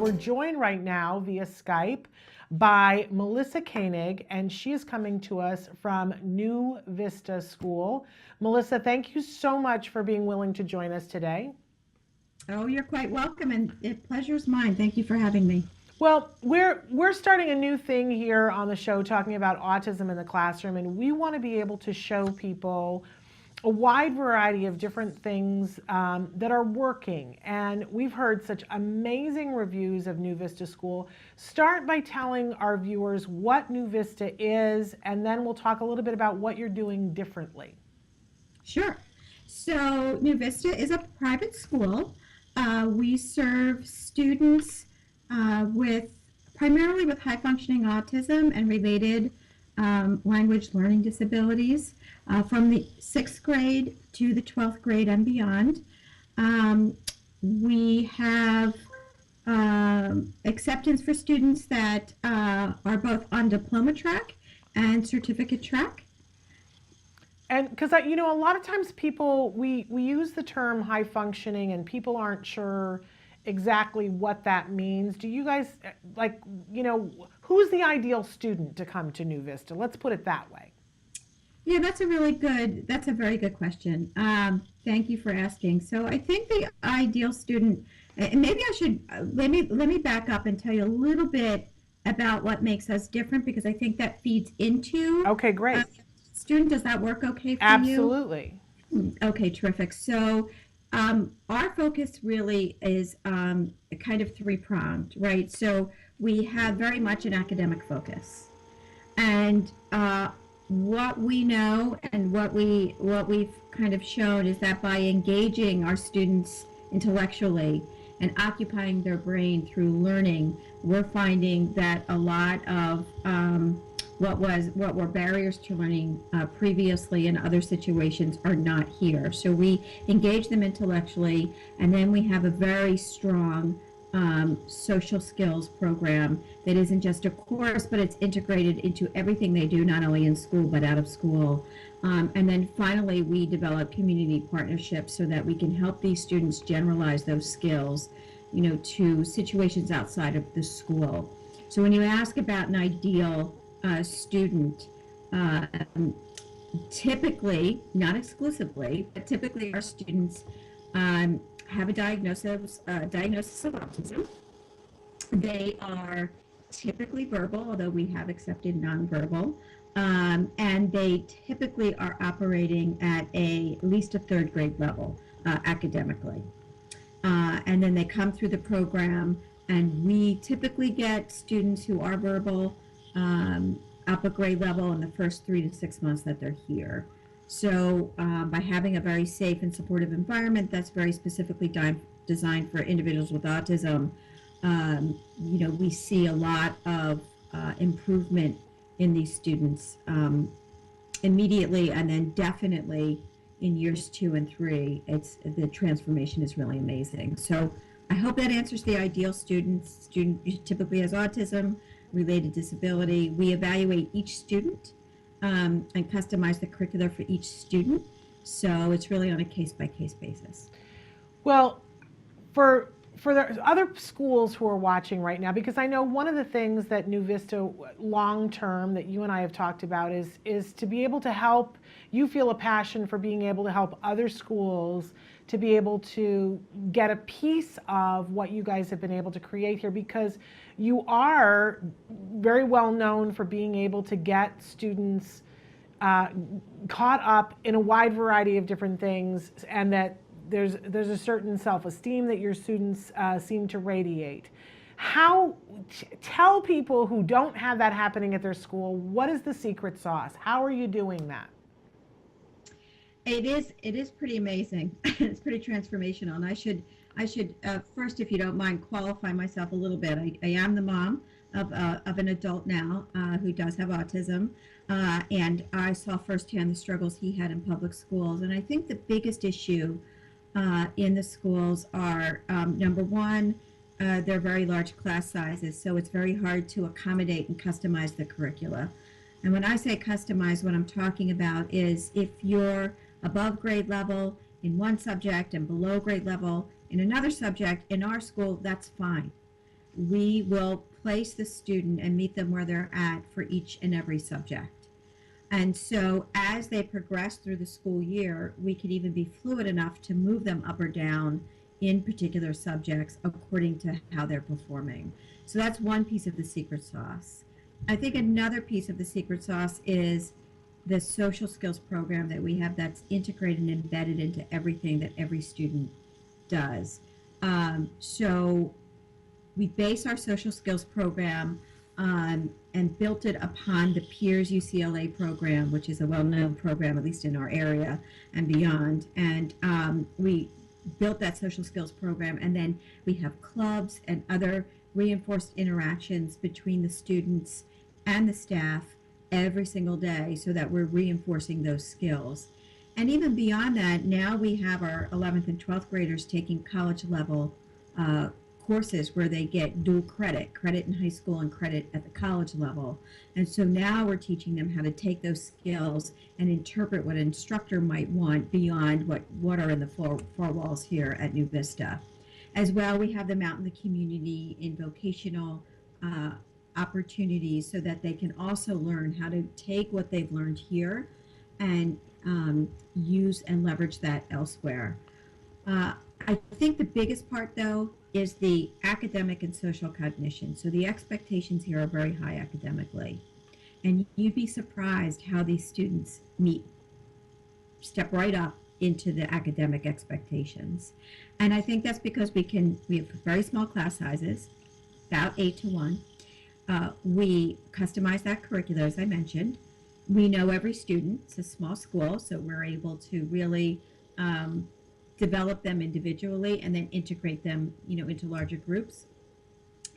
we're joined right now via Skype by Melissa Kenig, and she is coming to us from New Vista School. Melissa, thank you so much for being willing to join us today. Oh, you're quite welcome, and the pleasure's mine. Thank you for having me. Well, we're starting a new thing here on the show talking about autism in the classroom, and we want to be able to show people a wide variety of different things that are working. And we've heard such amazing reviews of New Vista School. Start by telling our viewers what New Vista is, and then we'll talk a little bit about what you're doing differently. Sure. So, New Vista is a private school. We serve students with primarily with high functioning autism and related language learning disabilities from the 6th grade to the 12th grade and beyond. We have acceptance for students that are both on diploma track and certificate track. And because a lot of times people we use the term high functioning and people aren't sure exactly what that means. Do you guys who's the ideal student to come to New Vista? Let's put it that way. Yeah, that's a very good question. Thank you for asking. So I think the ideal student, and maybe I should, let me back up and tell you a little bit about what makes us different, because I think that feeds into. Okay, great. Student, does that work okay for Absolutely. you? Okay, terrific. So our focus really is kind of three-pronged, right? So we have very much an academic focus. And what we know and what we've kind of shown is that by engaging our students intellectually and occupying their brain through learning, we're finding that a lot of what were barriers to learning previously in other situations are not here. So we engage them intellectually, and then we have a very strong social skills program that isn't just a course, but it's integrated into everything they do, not only in school but out of school. And then finally, we develop community partnerships so that we can help these students generalize those skills, to situations outside of the school. So when you ask about an ideal student, typically, not exclusively, but typically our students have a diagnosis of autism. They are typically verbal, although we have accepted nonverbal, and they typically are operating at least a 3rd grade level academically. And then they come through the program, and we typically get students who are verbal up a grade level in the first 3 to 6 months that they're here. So by having a very safe and supportive environment that's very specifically designed for individuals with autism, we see a lot of improvement in these students immediately, and then definitely in years 2 and 3, the transformation is really amazing. So I hope that answers the ideal student. Student typically has autism, related disability. We evaluate each student and customize the curricula for each student. So it's really on a case-by-case basis. Well, for the other schools who are watching right now, because I know one of the things that New Vista long-term that you and I have talked about is to be able to help, you feel a passion for being able to help other schools to be able to get a piece of what you guys have been able to create here, because you are very well known for being able to get students caught up in a wide variety of different things, and that there's a certain self-esteem that your students seem to radiate. Tell people who don't have that happening at their school, what is the secret sauce? How are you doing that? It is pretty amazing. It's pretty transformational. And I should first, if you don't mind, qualify myself a little bit. I am the mom of an adult now who does have autism, and I saw firsthand the struggles he had in public schools. And I think the biggest issue in the schools are, number one, they're very large class sizes, so it's very hard to accommodate and customize the curricula. And when I say customize, what I'm talking about is if you're above grade level in one subject and below grade level in another subject, in our school, that's fine. we will place the student and meet them where they're at for each and every subject. And so as they progress through the school year, we could even be fluid enough to move them up or down in particular subjects according to how they're performing. So that's one piece of the secret sauce. I think another piece of the secret sauce is the social skills program that we have that's integrated and embedded into everything that every student does. So we base our social skills program and built it upon the Peers UCLA program, which is a well-known program, at least in our area and beyond. And we built that social skills program, and then we have clubs and other reinforced interactions between the students and the staff every single day so that we're reinforcing those skills. And even beyond that, now we have our 11th and 12th graders taking college level courses where they get dual credit in high school and credit at the college level. And so now we're teaching them how to take those skills and interpret what an instructor might want beyond what are in the four walls here at New Vista. As well, we have them out in the community in vocational opportunities so that they can also learn how to take what they've learned here and use and leverage that elsewhere. I think the biggest part, though, is the academic and social cognition. So the expectations here are very high academically. And you'd be surprised how these students step right up into the academic expectations. And I think that's because we have very small class sizes, about 8 to 1. We customize that curriculum, as I mentioned. We know every student. It's a small school, so we're able to really develop them individually and then integrate them, into larger groups.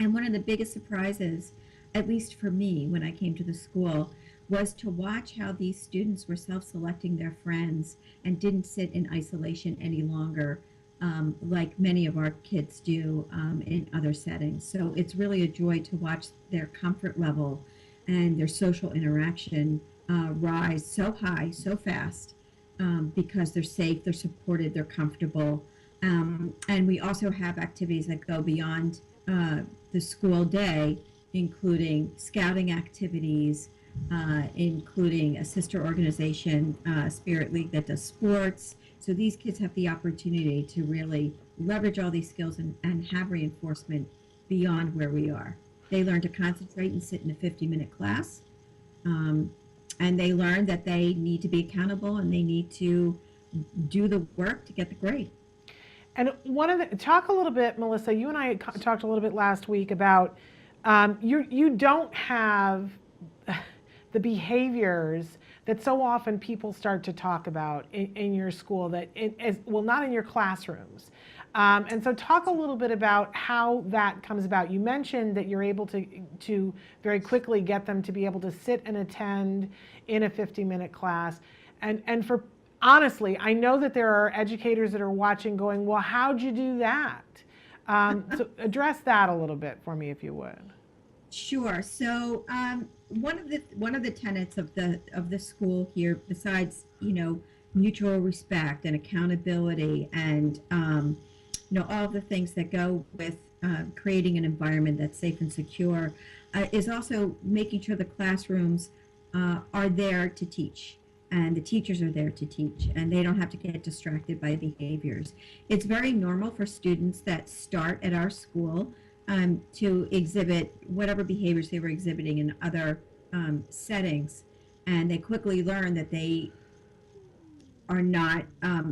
And one of the biggest surprises, at least for me, when I came to the school, was to watch how these students were self-selecting their friends and didn't sit in isolation any longer, like many of our kids do in other settings. So it's really a joy to watch their comfort level and their social interaction rise so high, so fast, because they're safe, they're supported, they're comfortable. And we also have activities that go beyond the school day, including scouting activities, including a sister organization, Spirit League, that does sports. So these kids have the opportunity to really leverage all these skills and have reinforcement beyond where we are. They learn to concentrate and sit in a 50-minute class. And they learn that they need to be accountable and they need to do the work to get the grade. And talk a little bit, Melissa, you and I talked a little bit last week about you don't have the behaviors that so often people start to talk about in your school, not in your classrooms. And so talk a little bit about how that comes about. You mentioned that you're able to very quickly get them to be able to sit and attend in a 50-minute class. And for honestly, I know that there are educators that are watching going, well, how'd you do that? So address that a little bit for me, if you would. Sure. So one of the tenets of the school here, besides mutual respect and accountability and all of the things that go with creating an environment that's safe and secure, is also making sure the classrooms are there to teach. And the teachers are there to teach, and they don't have to get distracted by behaviors. It's very normal for students that start at our school to exhibit whatever behaviors they were exhibiting in other settings, and they quickly learn that they are not,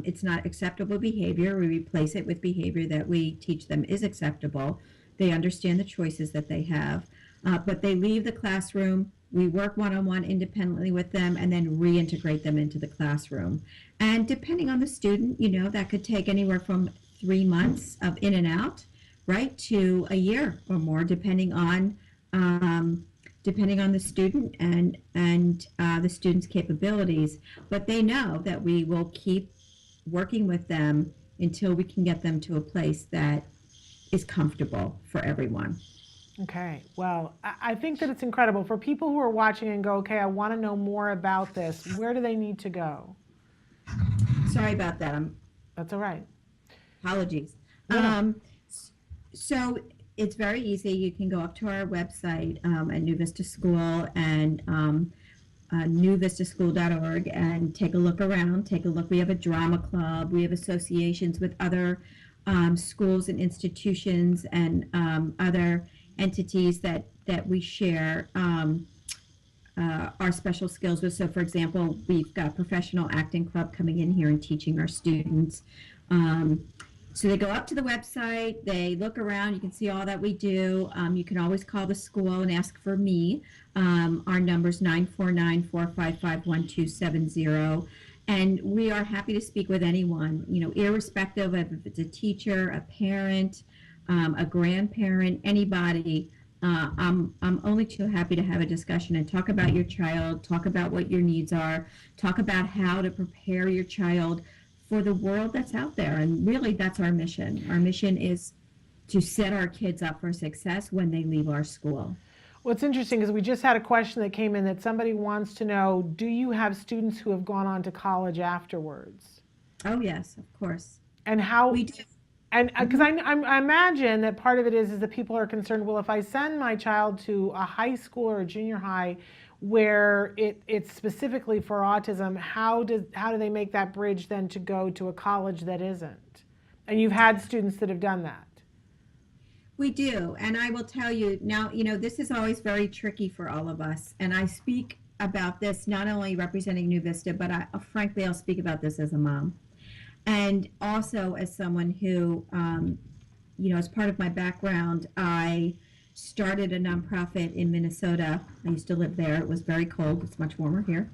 it's not acceptable behavior. We replace it with behavior that we teach them is acceptable. They understand the choices that they have, but they leave the classroom. We work one-on-one independently with them and then reintegrate them into the classroom. And depending on the student, that could take anywhere from 3 months of in and out, right, to a year or more, depending on the student and the student's capabilities. But they know that we will keep working with them until we can get them to a place that is comfortable for everyone. Okay, well, I think that it's incredible. For people who are watching and go, okay, I want to know more about this, where do they need to go? Sorry about that. That's all right. Apologies. Yeah. So it's very easy. You can go up to our website at New Vista School and newvistaschool.org and take a look around. Take a look. We have a drama club. We have associations with other schools and institutions and other entities that we share our special skills with. So, for example, we've got a professional acting club coming in here and teaching our students. So they go up to the website, they look around, you can see all that we do. You can always call the school and ask for me. Our number's 949-455-1270. And we are happy to speak with anyone, irrespective of if it's a teacher, a parent, a grandparent, anybody. I'm only too happy to have a discussion and talk about your child, talk about what your needs are, talk about how to prepare your child for the world that's out there. And really, that's our mission. Our mission is to set our kids up for success when they leave our school. What's interesting is we just had a question that came in that somebody wants to know, do you have students who have gone on to college afterwards? Oh, yes, of course. And how we do. And because I imagine that part of it is that people are concerned, well, if I send my child to a high school or a junior high where it's specifically for autism, how do they make that bridge then to go to a college that isn't? And you've had students that have done that. We do. And I will tell you now, this is always very tricky for all of us. And I speak about this not only representing New Vista, but frankly, I'll speak about this as a mom. And also as someone who, as part of my background, I started a nonprofit in Minnesota. I used to live there. It was very cold. It's much warmer here.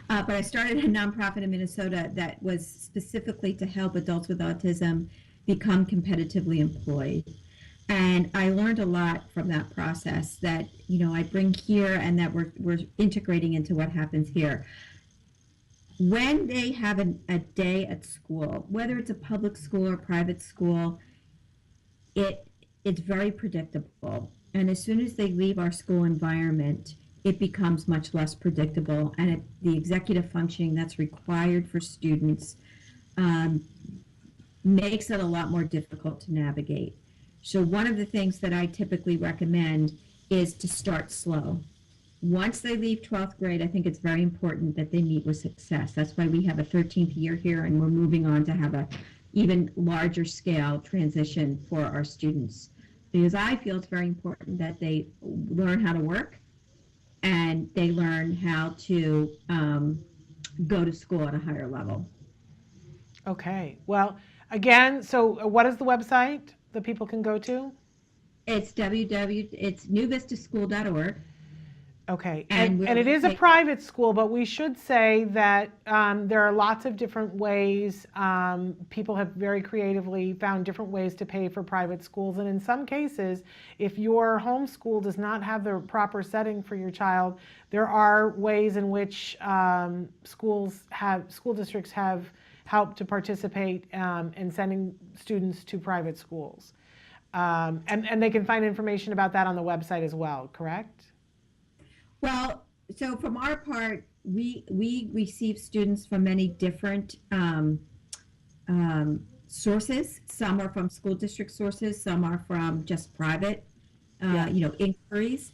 But I started a nonprofit in Minnesota that was specifically to help adults with autism become competitively employed. And I learned a lot from that process that, I bring here and that we're integrating into what happens here. When they have a day at school, whether it's a public school or private school, it's very predictable. And as soon as they leave our school environment, it becomes much less predictable. And the executive functioning that's required for students makes it a lot more difficult to navigate. So one of the things that I typically recommend is to start slow. Once they leave 12th grade, I think it's very important that they meet with success. That's why we have a 13th year here, and we're moving on to have a even larger scale transition for our students. Because I feel it's very important that they learn how to work and they learn how to go to school at a higher level. Okay. Well, again, so what is the website that people can go to? It's newvistaschool.org. Okay, and it is a private school, but we should say that there are lots of different ways. People have very creatively found different ways to pay for private schools, and in some cases, if your home school does not have the proper setting for your child, there are ways in which school districts have helped to participate in sending students to private schools, and they can find information about that on the website as well. Correct? Well, so from our part, we receive students from many different sources. Some are from school district sources. Some are from just private, inquiries.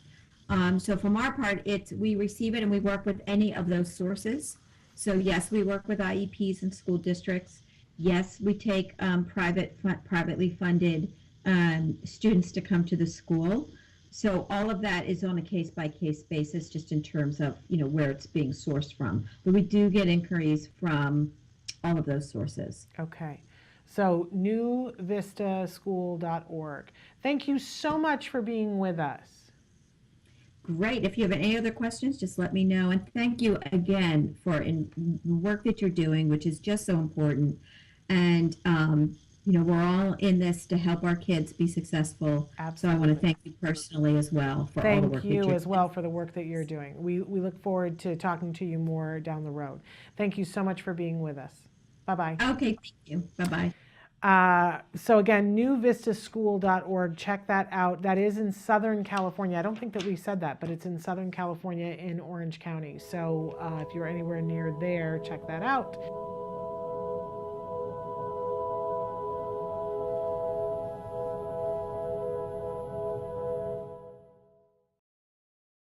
So from our part, we receive it and we work with any of those sources. So yes, we work with IEPs and school districts. Yes, we take privately funded students to come to the school. So all of that is on a case-by-case basis, just in terms of, where it's being sourced from. But we do get inquiries from all of those sources. Okay. So newvistaschool.org. Thank you so much for being with us. Great. If you have any other questions, just let me know. And thank you again for the work that you're doing, which is just so important. And, we're all in this to help our kids be successful. Absolutely. So I want to thank you personally as well for all the work that you're doing. Thank you as well for the work that you're doing. We look forward to talking to you more down the road. Thank you so much for being with us. Bye-bye. Okay, thank you. Bye-bye. So again, newvistaschool.org, check that out. That is in Southern California. I don't think that we said that, but it's in Southern California in Orange County. So if you're anywhere near there, check that out.